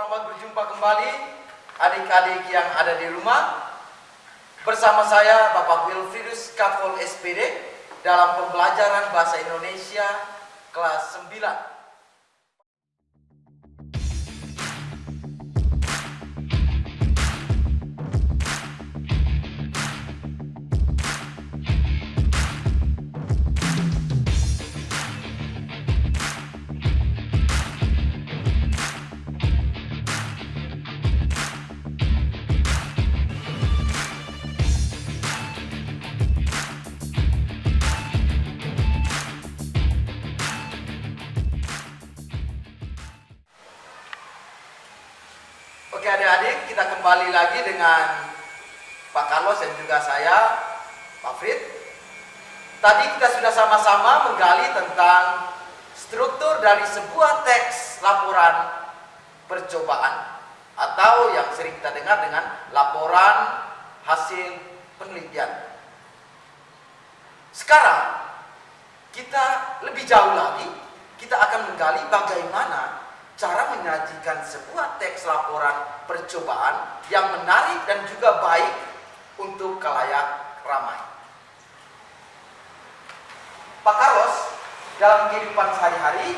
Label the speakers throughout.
Speaker 1: selamat berjumpa kembali adik-adik yang ada di rumah. Bersama saya Bapak Wilfridus Kapol SPD dalam pembelajaran Bahasa Indonesia kelas 9. Oke adik-adik, kita kembali lagi dengan Pak Carlos dan juga saya, Pak Frid. Tadi kita sudah sama-sama menggali tentang struktur dari sebuah teks laporan percobaan atau yang sering kita dengar dengan laporan hasil penelitian. Sekarang kita lebih jauh lagi, kita akan menggali bagaimana cara menyajikan sebuah teks laporan percobaan yang menarik dan juga baik untuk khalayak ramai. Pak Carlos, dalam kehidupan sehari-hari,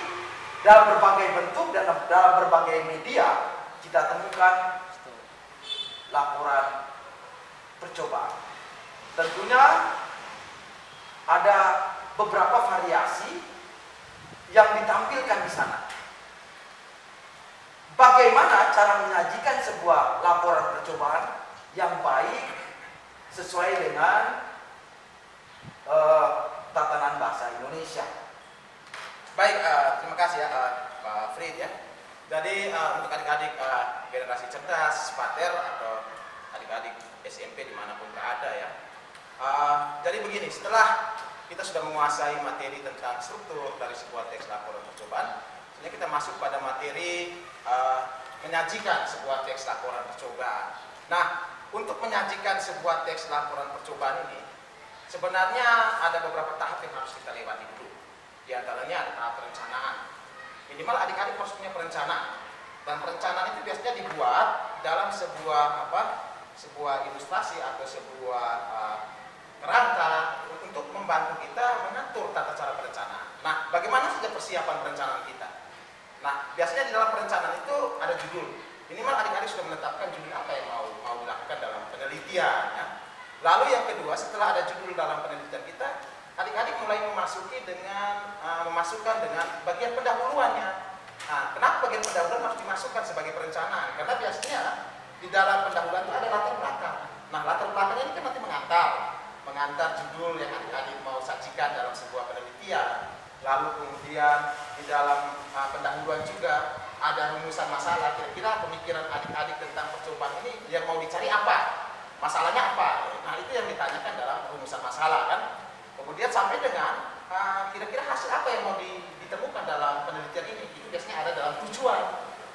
Speaker 1: dalam berbagai bentuk dan dalam berbagai media, kita temukan laporan percobaan. Tentunya ada beberapa variasi yang ditampilkan di sana. Bagaimana cara menyajikan sebuah laporan percobaan yang baik sesuai dengan tatanan bahasa Indonesia?
Speaker 2: Baik, terima kasih ya Pak Frid ya. Jadi untuk adik-adik generasi cerdas, pater atau adik-adik SMP dimanapun berada ya. Jadi begini, setelah kita sudah menguasai materi tentang struktur dari sebuah teks laporan percobaan, selanjutnya kita masuk pada materi menyajikan sebuah teks laporan percobaan. Nah, untuk menyajikan sebuah teks laporan percobaan ini, sebenarnya ada beberapa tahap yang harus kita lewati dulu. Di antaranya ada tahap perencanaan. Minimal adik-adik harus punya perencanaan. Dan perencanaan itu biasanya dibuat dalam sebuah ilustrasi atau sebuah kerangka untuk membantu kita mengatur tata cara perencanaan. Nah, bagaimana saja persiapan perencanaan kita? Nah, biasanya di dalam perencanaan itu ada judul. Minimal adik-adik sudah menetapkan judul apa yang mau dilakukan dalam penelitian. Ya. Lalu yang kedua, setelah ada judul dalam penelitian kita, adik-adik mulai memasukkan dengan bagian pendahuluannya. Nah, kenapa bagian pendahuluan harus dimasukkan sebagai perencanaan? Karena biasanya di dalam pendahuluan itu ada latar belakang. Nah, latar belakangnya ini kan nanti mengantar judul yang adik-adik mau sajikan dalam sebuah penelitian. Lalu kemudian di dalam pendahuluan juga ada rumusan masalah. Kira-kira pemikiran adik-adik tentang percobaan ini yang mau dicari apa? Masalahnya apa? Nah, itu yang ditanyakan dalam rumusan masalah kan. Kemudian sampai dengan kira-kira hasil apa yang mau ditemukan dalam penelitian ini. Itu biasanya ada dalam tujuan.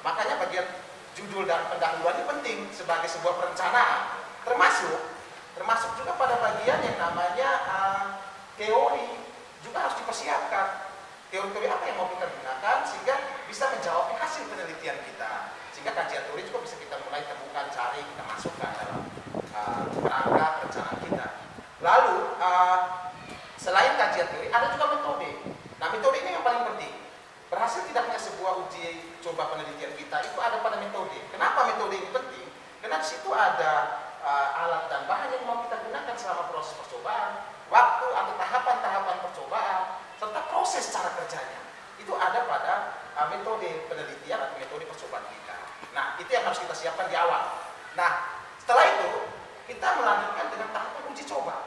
Speaker 2: Makanya bagian judul dan pendahuluan ini penting sebagai sebuah perencanaan. Termasuk juga pada bagian yang namanya teori juga harus dipersiapkan. Teori-teori apa yang mau kita gunakan sehingga bisa menjawab hasil penelitian kita. Sehingga kajian teori juga bisa kita mulai temukan, cari, kita masukkan dalam kerangka perencanaan kita. Lalu selain kajian teori ada juga metode. Nah, metode ini yang paling penting. Berhasil tidaknya sebuah uji coba penelitian kita itu ada pada metode. Kenapa metode ini penting? Karena di situ ada alat dan bahan yang mau kita gunakan selama proses percobaan, waktu atau tahapan-tahapan percobaan, serta proses cara kerjanya. Itu ada pada metode penelitian atau metode percobaan kita. Nah, itu yang harus kita siapkan di awal. Nah, setelah itu kita melanjutkan dengan tahapan uji coba.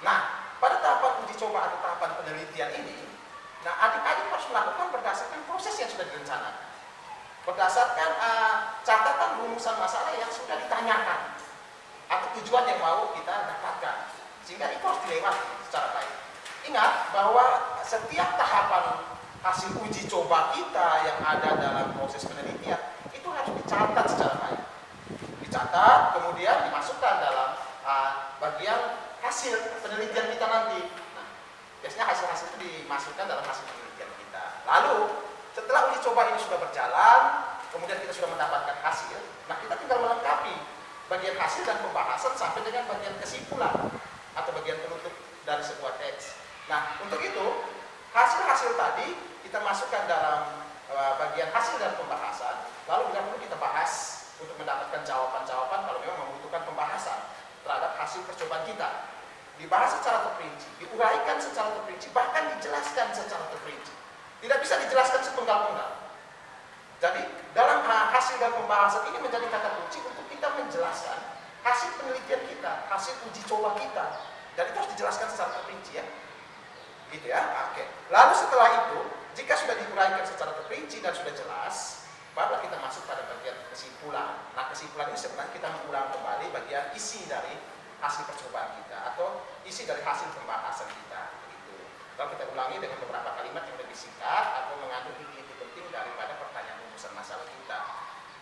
Speaker 2: Nah, pada tahapan uji coba atau tahapan penelitian ini, nah adik-adik harus melakukan berdasarkan proses yang sudah direncanakan, berdasarkan catatan rumusan masalah yang sudah ditanyakan atau tujuan yang mau kita dapatkan, sehingga itu harus dilewati secara baik. Ingat bahwa setiap tahapan hasil uji coba kita yang ada dalam proses penelitian itu harus dicatat secara baik, dicatat kemudian dimasukkan dalam bagian hasil penelitian kita nanti. Nah, biasanya hasil-hasil itu dimasukkan dalam hasil penelitian kita. Lalu setelah uji coba ini sudah berjalan, kemudian kita sudah mendapatkan hasil, nah kita tinggal melengkapi bagian hasil dan pembahasan sampai dengan bagian kesimpulan atau bagian penutup dari sebuah teks. Nah, untuk itu hasil-hasil tadi kita masukkan dalam bagian hasil dan pembahasan, lalu bila perlu kita bahas untuk mendapatkan jawaban-jawaban kalau memang membutuhkan pembahasan terhadap hasil percobaan kita. Dibahas secara terperinci, diuraikan secara terperinci, bahkan dijelaskan secara terperinci. Tidak bisa dijelaskan sepenggal-penggal. Jadi dalam hasil dan pembahasan ini menjadi kata kunci untuk kita menjelaskan hasil penelitian kita, hasil uji coba kita. Dan itu harus dijelaskan secara terperinci ya. Gitu ya. Oke. Lalu setelah itu, jika sudah diuraikan secara terperinci dan sudah jelas, barulah kita masuk pada bagian kesimpulan. Nah, kesimpulan ini sebenarnya kita mengulang kembali bagian isi dari hasil percobaan kita atau isi dari hasil pembahasan kita. Begitu. Lalu kita ulangi dengan beberapa kalimat yang lebih singkat atau mengandung inti-inti penting daripada pertanyaan rumusan masalah kita.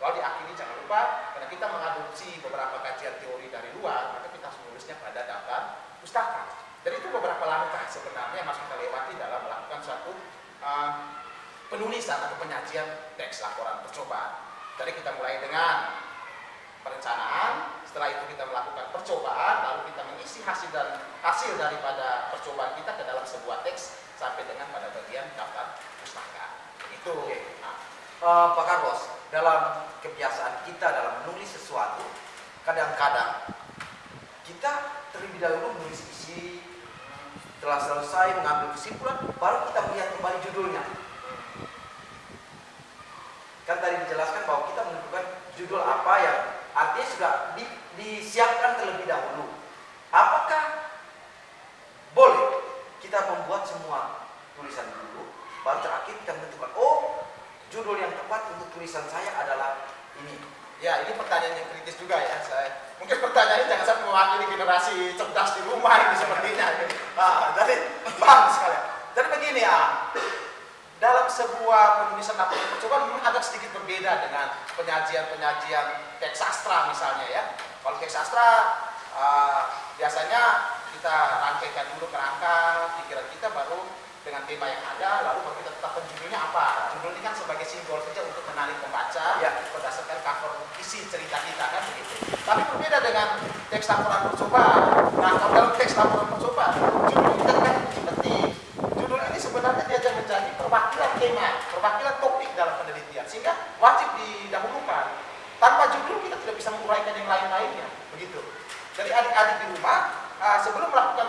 Speaker 2: Lalu diakhiri jangan lupa, karena kita mengadopsi beberapa kajian teori dari luar, maka kita harus menulisnya pada daftar pustaka. Dan itu beberapa langkah sebenarnya yang harus kita lewati dalam melakukan suatu penulisan atau penyajian teks laporan percobaan. Jadi kita mulai dengan perencanaan, setelah itu kita melakukan percobaan, lalu kita mengisi hasil daripada percobaan kita ke dalam sebuah teks sampai dengan pada bagian daftar pustaka. Itu. Nah,
Speaker 1: Pak Carlos, dalam kebiasaan kita dalam menulis sesuatu, kadang-kadang kita terlebih dahulu menulis isi, setelah selesai mengambil kesimpulan, baru kita melihat kembali judulnya. Kan tadi dijelaskan bahwa kita menentukan judul apa yang artinya sudah disiapkan terlebih dahulu. Apakah boleh kita membuat semua tulisan dulu, baru terakhir kita menentukan, oh judul yang tepat untuk tulisan saya adalah ini.
Speaker 2: ya ini pertanyaan yang kritis juga ya. Mungkin pertanyaannya jangan sampai mewakili generasi cerdas di rumah ini sepertinya. Jadi paham sekali. Jadi begini ya, dalam sebuah penulisan laporan percobaan memang agak sedikit berbeda dengan penyajian teks sastra misalnya ya. Kalau teks sastra biasanya kita rangkaikan dulu kerangka pikiran kita, baru dengan tema yang ada, lalu baru kita tetapkan judulnya apa. Judul ini kan sebagai simbol saja untuk menarik pembaca
Speaker 1: Ya.
Speaker 2: berdasarkan cover isi cerita kita kan begitu. Tapi berbeda dengan teks laporan percobaan. Nah, kalau dalam teks laporan percobaan, judul kita kan kunci penting. Judul ini sebenarnya dia menjadi perwakilan tema, perwakilan topik dalam penelitian, sehingga wajib didahulukan. Tanpa judul kita tidak bisa menguraikan yang lain-lainnya, begitu. Jadi adik-adik di rumah sebelum melakukan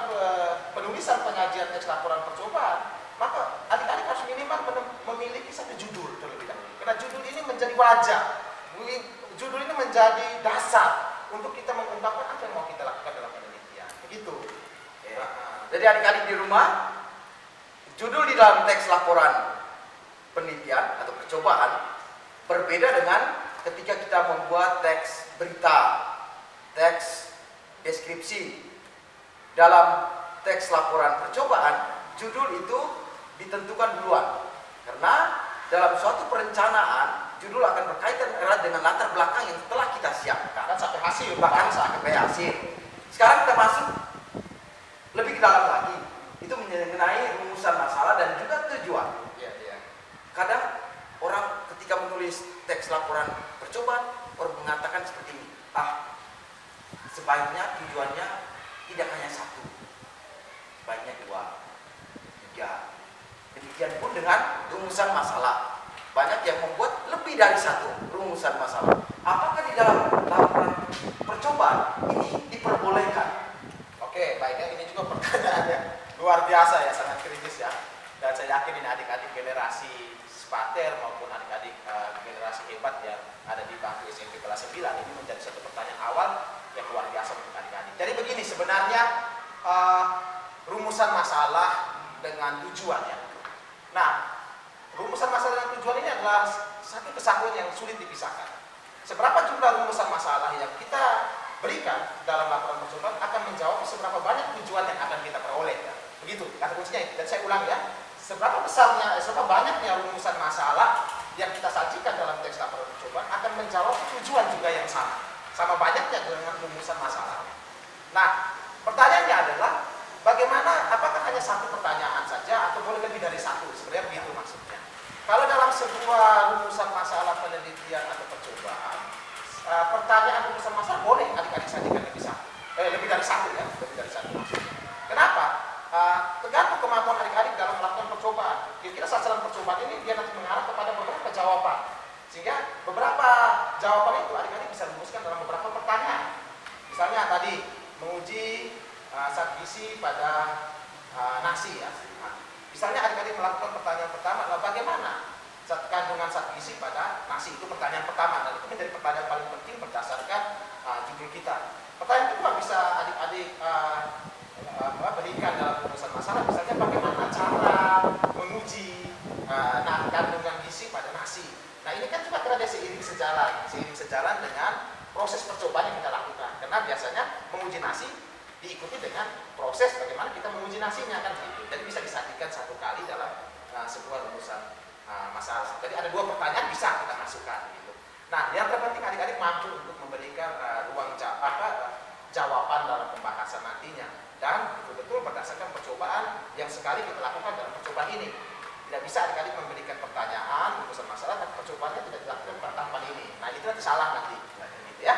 Speaker 2: penulisan penyajian teks laporan percobaan, maka adik-adik harus minimal memiliki satu judul terlebih dahulu. Karena judul ini menjadi wajah, judul ini menjadi dasar untuk kita mengungkapkan apa yang mau kita lakukan dalam penelitian, begitu.
Speaker 1: Ya. Jadi adik-adik di rumah, judul di dalam teks laporan penelitian atau percobaan berbeda dengan ketika kita membuat teks berita, teks deskripsi. Dalam teks laporan percobaan, judul itu ditentukan duluan. Karena dalam suatu perencanaan, judul akan berkaitan erat dengan latar belakang yang telah kita siapkan.
Speaker 2: Kan sampai hasil,
Speaker 1: Bahkan sampai hasil. Sekarang kita masuk lebih ke dalam lagi. Itu mengenai rumusan masalah dan juga tujuan.
Speaker 2: Iya, iya.
Speaker 1: Kadang orang ketika menulis teks laporan percobaan, orang mengatakan seperti ini, sebaiknya tujuannya tidak hanya satu, sebaiknya 2, 3. Demikian pun dengan rumusan masalah. Banyak yang membuat lebih dari satu rumusan masalah. Apakah di dalam laporan percobaan ini diperbolehkan?
Speaker 2: Oke, baiknya ini juga pertanyaan yang luar biasa ya, sangat kritis ya. Dan saya yakin ini adik-adik generasi Spater maupun adik-adik generasi hebat yang ada di bangku SMP kelas 9, ini menjadi satu pertanyaan awal yang luar biasa untuk adik-adik. Jadi begini sebenarnya rumusan masalah dengan tujuannya. Nah, rumusan masalah dan tujuan ini adalah satu kesatuan yang sulit dipisahkan. Seberapa jumlah rumusan masalah yang kita berikan dalam laporan percobaan akan menjawab seberapa banyak tujuan yang akan kita peroleh. Ya. Begitu, kata kuncinya itu. Dan saya ulang ya, seberapa banyaknya rumusan masalah yang kita sajikan dalam teks laporan percobaan akan menjawab tujuan juga yang sama. Sama banyaknya dengan rumusan masalah. Nah, pertanyaannya adalah bagaimana, apakah hanya satu pertanyaan saja atau boleh lebih dari satu? Sebenarnya begitu maksudnya. Kalau dalam sebuah rumusan masalah penelitian atau percobaan, pertanyaan rumusan masalah boleh adik-adik sajikan lebih dari satu ya, lebih dari satu. Kenapa? Tergantung kemampuan adik-adik dalam melakukan percobaan. Kira-kira sasaran percobaan ini dia nanti mengarah kepada beberapa jawaban, sehingga beberapa jawaban itu adik-adik bisa rumuskan dalam beberapa pertanyaan. Misalnya tadi menguji zat gizi pada nasi ya. Misalnya adik-adik melakukan pertanyaan pertama adalah bagaimana kandungan zat gizi pada nasi, itu pertanyaan pertama, dan itu menjadi pertanyaan paling penting berdasarkan judul kita. Pertanyaan kedua bisa adik-adik berikan dalam rumusan masalah, misalnya bagaimana cara menguji kandungan gizi pada nasi. Nah ini kan juga terada seiring sejalan dengan proses percobaan yang kita lakukan, karena biasanya menguji nasi diikuti dengan proses bagaimana kita menguji nasinya kan gitu. Jadi bisa disajikan satu kali dalam sebuah rumusan masalah. Jadi ada dua pertanyaan bisa kita masukkan gitu. Nah, yang terpenting adik-adik mampu untuk memberikan ruang jawaban dalam pembahasan nantinya, dan betul-betul berdasarkan percobaan yang sekali kita lakukan dalam percobaan ini. Tidak bisa adik-adik memberikan pertanyaan rumusan masalah dan percobaannya tidak dilakukan pada tahapan ini. Nah, itu nanti salah nanti gitu ya.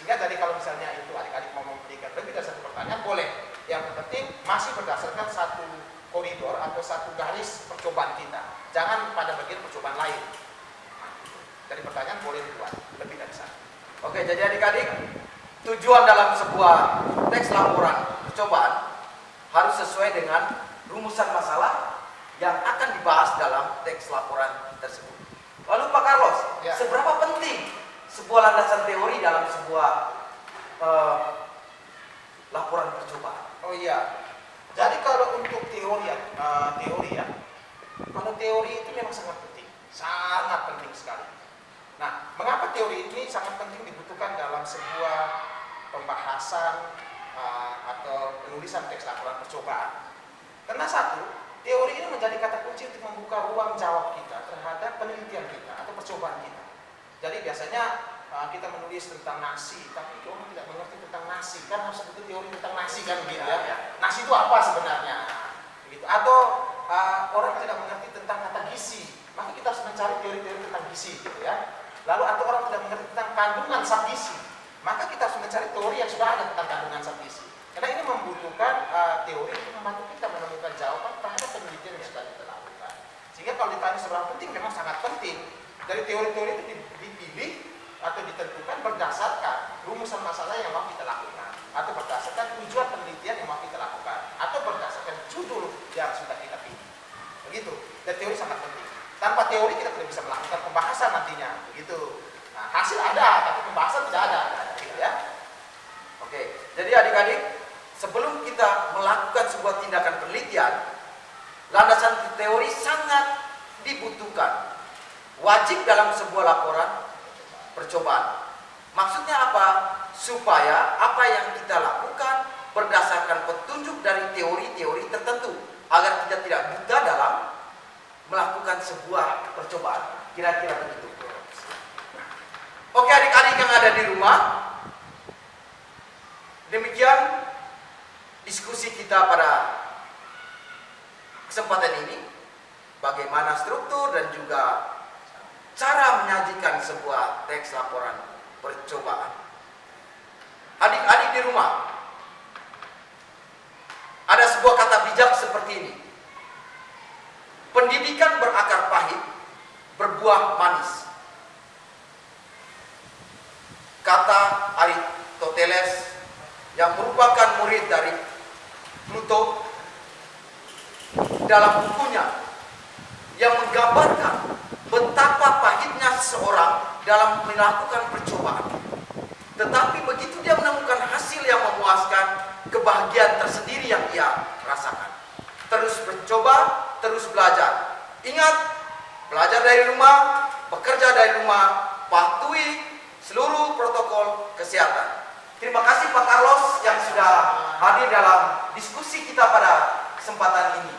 Speaker 2: Sehingga tadi kalau misalnya itu adik-adik mau memberikan lebih dari satu pertanyaan boleh. Yang penting masih berdasarkan satu koridor atau satu garis percobaan kita. Jangan pada bagian percobaan lain. Dari pertanyaan boleh dibuat lebih dari satu.
Speaker 1: Oke, jadi adik-adik, tujuan dalam sebuah teks laporan percobaan harus sesuai dengan rumusan masalah yang akan dibahas dalam teks laporan tersebut. Lalu Pak Carlos,
Speaker 2: ya,
Speaker 1: seberapa penting sebuah landasan teori dalam sebuah laporan percobaan?
Speaker 2: Oh iya. Jadi kalau untuk teori ya, kalau teori itu memang sangat penting sekali. Nah, mengapa teori ini sangat penting dibutuhkan dalam sebuah pembahasan atau penulisan teks laporan percobaan? Karena satu, teori ini menjadi kata kunci untuk membuka ruang jawab kita terhadap penelitian kita atau percobaan kita. Jadi biasanya kita menulis tentang nasi, tapi orang tidak mengerti tentang nasi, kan harus butuh teori tentang nasi kan gitu ya. Nasi itu apa sebenarnya? Gitu. Atau orang tidak mengerti tentang kata gizi, maka kita harus mencari teori-teori tentang gizi gitu ya. Lalu atau orang tidak mengerti tentang kandungan zat gizi, maka kita harus mencari teori yang sudah ada tentang kandungan zat gizi. Karena ini membutuhkan teori untuk membantu kita menemukan jawaban terhadap penelitian yang sudah kita lakukan. Sehingga kalau ditanya seberapa penting, memang sangat penting. Dari teori-teori itu dipilih atau ditentukan berdasarkan rumusan masalah yang mau kita lakukan, atau berdasarkan tujuan penelitian yang mau kita lakukan, atau berdasarkan judul yang sudah kita pilih. Begitu. Dan teori sangat penting. Tanpa teori kita tidak bisa melakukan pembahasan nantinya. Begitu. Nah, hasil ada, tapi pembahasan tidak ada. Gitu ya.
Speaker 1: Oke. Jadi adik-adik, sebelum kita melakukan sebuah tindakan penelitian, landasan teori sangat dibutuhkan. Wajib dalam sebuah laporan percobaan. Maksudnya apa? Supaya apa yang kita lakukan berdasarkan petunjuk dari teori-teori tertentu, agar kita tidak buta dalam melakukan sebuah percobaan. Kira-kira begitu. Oke adik-adik yang ada di rumah, demikian diskusi kita pada kesempatan ini. Bagaimana struktur dan juga cara menyajikan sebuah teks laporan percobaan. Adik-adik di rumah, ada sebuah kata bijak seperti ini. Pendidikan berakar pahit, berbuah manis. Kata Aristoteles yang merupakan murid dari Plato dalam bukunya yang menggambarkan betapa pahitnya seseorang dalam melakukan percobaan. Tetapi begitu dia menemukan hasil yang memuaskan, kebahagiaan tersendiri yang ia rasakan. Terus mencoba, terus belajar. Ingat, belajar dari rumah, bekerja dari rumah, patuhi seluruh protokol kesehatan. Terima kasih Pak Carlos yang sudah hadir dalam diskusi kita pada kesempatan ini.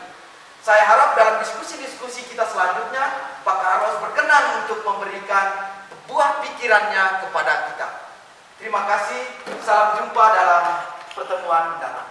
Speaker 1: Saya harap dalam diskusi-diskusi kita selanjutnya, Pak Carlos berkenan untuk memberikan buah pikirannya kepada kita. Terima kasih, salam jumpa dalam pertemuan mendatang.